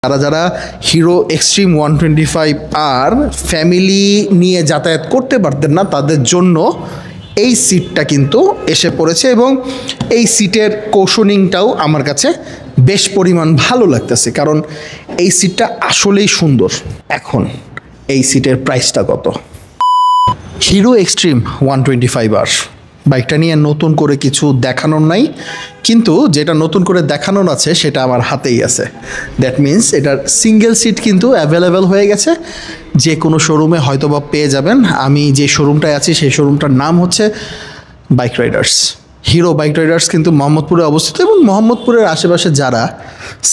যারা যারা hero extreme 125R family নিয়ে যাতায়াত করতে পারতেন না তাদের জন্য এই সিটটা কিন্তু এসে পড়েছে এবং এই সিটের কুশনিংটাও আমার কাছে বেশ পরিমাণ ভালো লাগতেছে, কারণ এই সিটটা আসলেই সুন্দর। এখন এই সিটের প্রাইসটা কত? হিরো এক্সট্রিম 125R বাইকটা নিয়ে নতুন করে কিছু দেখানোর নাই, কিন্তু যেটা নতুন করে দেখানোর আছে সেটা আমার হাতেই আছে। দ্যাট মিন্স এটার সিঙ্গেল সিট কিন্তু অ্যাভেলেবেল হয়ে গেছে, যে কোনো শোরুমে হয়তো বা পেয়ে যাবেন। আমি যে শোরুমটায় আছি সেই শোরুমটার নাম হচ্ছে bike Riders. Hero bike Riders কিন্তু মোহাম্মদপুরে অবস্থিত, এবং মোহাম্মদপুরের আশেপাশে যারা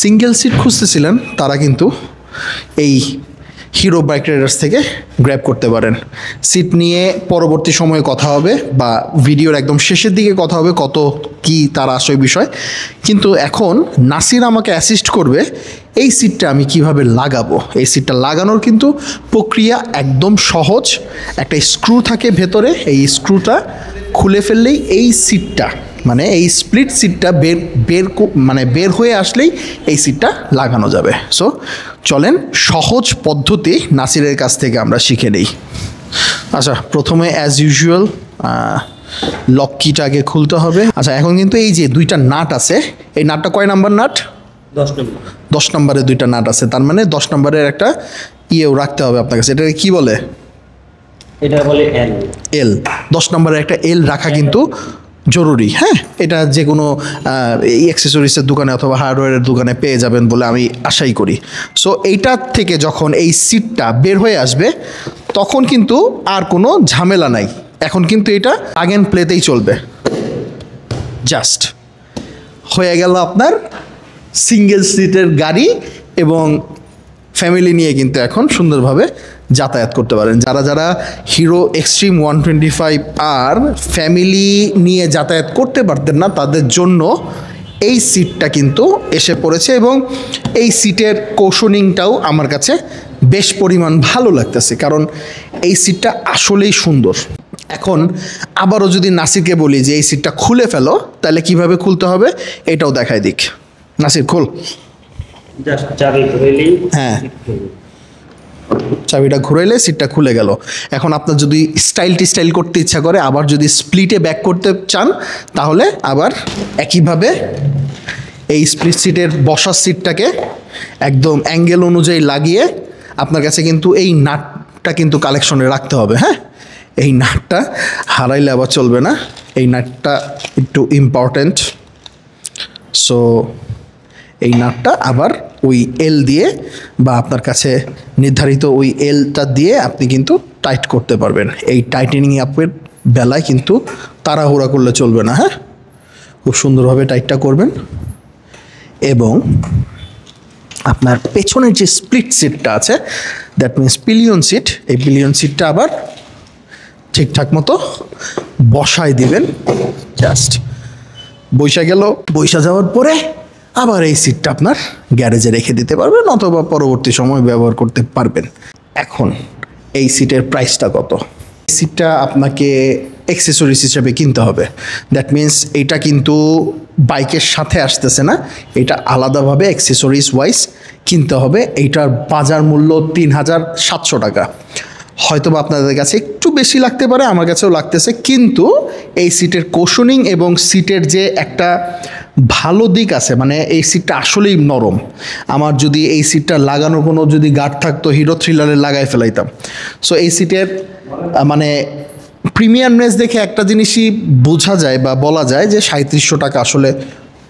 সিঙ্গেল সিট খুঁজতেছিলেন তারা কিন্তু এই হিরো বাইক রাইডার্স থেকে গ্র্যাব করতে পারেন। সিট নিয়ে পরবর্তী সময়ে কথা হবে, বা ভিডিওর একদম শেষের দিকে কথা হবে কত কি তার আসল বিষয়। কিন্তু এখন নাসির আমাকে অ্যাসিস্ট করবে এই সিটটা আমি কিভাবে লাগাবো। এই সিটটা লাগানোর কিন্তু প্রক্রিয়া একদম সহজ। একটা স্ক্রু থাকে ভেতরে, এই স্ক্রুটা খুলে ফেললেই এই সিটটা, মানে এই স্প্লিট সিটটা বের হয়ে আসলেই এই সিটটা লাগানো যাবে। সো চলেন সহজ পদ্ধতি নাসিরের কাছ থেকে আমরা শিখে নেই। আচ্ছা, প্রথমে অ্যাজ ইউজুয়াল লক কিটা আগে খুলতে হবে। আচ্ছা, এখন কিন্তু এই যে দুইটা নাট আছে, এই নাটটা কয় নাম্বার নাট? 10 নম্বরে দুইটা নাট আছে, তার মানে 10 নম্বরের একটা ইয়েও রাখতে হবে আপনার কাছে। এটা কি বলে? এটা বলে এল। 10 নম্বরের একটা এল রাখা কিন্তু জরুরি। হ্যাঁ, এটা যে কোনো এই অ্যাক্সেসরিজের দোকানে অথবা হার্ডওয়্যারের দোকানে পেয়ে যাবেন বলে আমি আশাই করি। সো এইটার থেকে যখন এই সিটটা বের হয়ে আসবে তখন কিন্তু আর কোনো ঝামেলা নাই। এখন কিন্তু এটা প্লাগ অ্যান্ড প্লেতেই চলবে। জাস্ট হয়ে গেল আপনার সিঙ্গেল সিটের গাড়ি, এবং ফ্যামিলি নিয়ে কিন্তু এখন সুন্দরভাবে যাতায়াত করতে পারেন। যারা যারা হিরো এক্সট্রিম 125R ফ্যামিলি নিয়ে যাতায়াত করতে পারতেন না তাদের জন্য এই সিটটা কিন্তু এসে পড়েছে, এবং এই সিটের কুশনিংটাও আমার কাছে বেশ পরিমাণ ভালো লাগতেছে, কারণ এই সিটটা আসলেই সুন্দর। এখন আবারও যদি নাসিরকে বলি যে এই সিটটা খুলে ফেলো, তাহলে কিভাবে খুলতে হবে এটাও দেখাই দিক। নাসির খোল। হ্যাঁ, চাবিটা ঘুরাইলে সিটটা খুলে গেল। এখন আপনার যদি স্টাইল করতে ইচ্ছা করে, আবার যদি স্প্লিটে ব্যাক করতে চান, তাহলে আবার একইভাবে এই স্প্লিট সিটের বসার সিটটাকে একদম অ্যাঙ্গেল অনুযায়ী লাগিয়ে আপনার কাছে কিন্তু এই নাটটা কিন্তু কালেকশনে রাখতে হবে। হ্যাঁ, এই নাটটা হারাইলে আবার চলবে না, এই নাটটা একটু ইম্পর্ট্যান্ট। সো এই নাটটা আবার ওই এল দিয়ে, বা আপনার কাছে নির্ধারিত ওই এলটা দিয়ে আপনি কিন্তু টাইট করতে পারবেন। এই টাইটেনিং আপের বেলায় কিন্তু তাড়াহুড়া করলে চলবে না। হ্যাঁ, খুব সুন্দরভাবে টাইটটা করবেন, এবং আপনার পেছনের যে স্প্লিট সিটটা আছে, দ্যাট মিনস পিলিয়ন সিট, এই পিলিয়ন সিটটা আবার ঠিকঠাক মতো বসায় দিবেন। জাস্ট বৈশা গেল, বৈশা যাওয়ার পরে আবার এই সিটটা আপনার গ্যারেজে রেখে দিতে পারবেন, অথবা পরবর্তী সময় ব্যবহার করতে পারবেন। এখন এই সিটের প্রাইসটা কত? এই সিটটা আপনাকে অ্যাক্সেসরিজ হিসেবে কিনতে হবে। দ্যাট মিন্স এটা কিন্তু বাইকের সাথে আসতেছে না, এটা আলাদাভাবে অ্যাক্সেসরিজ ওয়াইজ কিনতে হবে। এইটার বাজার মূল্য 3700 টাকা। হয়তো বা আপনাদের কাছে একটু বেশি লাগতে পারে, আমার কাছেও লাগতেছে, কিন্তু এই সিটের কুশনিং এবং সিটের যে একটা ভালো দিক আছে, মানে এই সিটটা আসলেই নরম। আমার যদি এই সিটটা লাগানোর কোনো যদি গার্ড থাকতো, হিরো থ্রিলারে লাগাই ফেলাইতাম। সো এই সিটের মানে প্রিমিয়ামনেস দেখে একটা জিনিসই বোঝা যায় বা বলা যায় যে 3700 টাকা আসলে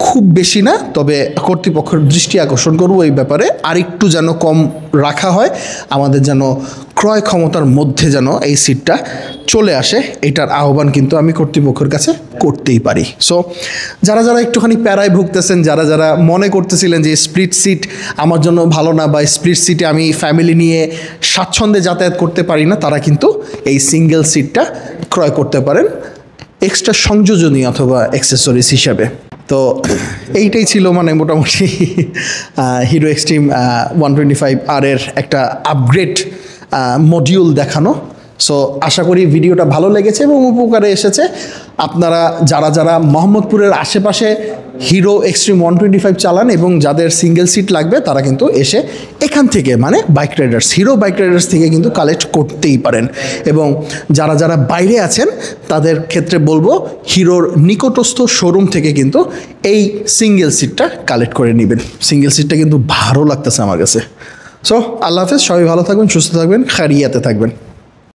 খুব বেশি না। তবে কর্তৃপক্ষের দৃষ্টি আকর্ষণ করবো এই ব্যাপারে, আরেকটু যেন কম রাখা হয়, আমাদের যেন ক্রয় ক্ষমতার মধ্যে যেন এই সিটটা চলে আসে, এটার আহ্বান কিন্তু আমি কর্তৃপক্ষের কাছে করতেই পারি। সো যারা যারা একটুখানি প্যারায় ভুগতেছেন, যারা যারা মনে করতেছিলেন যে স্প্লিট সিট আমার জন্য ভালো না, বা স্প্লিট সিটে আমি ফ্যামিলি নিয়ে স্বাচ্ছন্দ্যে যাতায়াত করতে পারি না, তারা কিন্তু এই সিঙ্গেল সিটটা ক্রয় করতে পারেন এক্সট্রা সংযোজনী অথবা অ্যাক্সেসরিজ হিসাবে। তো এইটাই ছিল মানে মোটামুটি হিরো এক্সট্রিম 125R এর একটা আপগ্রেড মডিউল দেখানো। সো আশা করি ভিডিওটা ভালো লেগেছে এবং উপকারে এসেছে। আপনারা যারা যারা মোহাম্মদপুরের আশেপাশে হিরো এক্সট্রিম 125 চালান এবং যাদের সিঙ্গেল সিট লাগবে তারা কিন্তু এসে এখান থেকে মানে bike Riders hero bike Riders থেকে কিন্তু কালেক্ট করতেই পারেন। এবং যারা যারা বাইরে আছেন তাদের ক্ষেত্রে বলবো হিরোর নিকটস্থ শোরুম থেকে কিন্তু এই সিঙ্গেল সিটটা কালেক্ট করে নেবেন। সিঙ্গেল সিটটা কিন্তু ভালো লাগতেছে আমার কাছে। সো আল্লাহ হাফেজ, সবাই ভালো থাকবেন, সুস্থ থাকবেন, খারিয়াতে থাকবেন।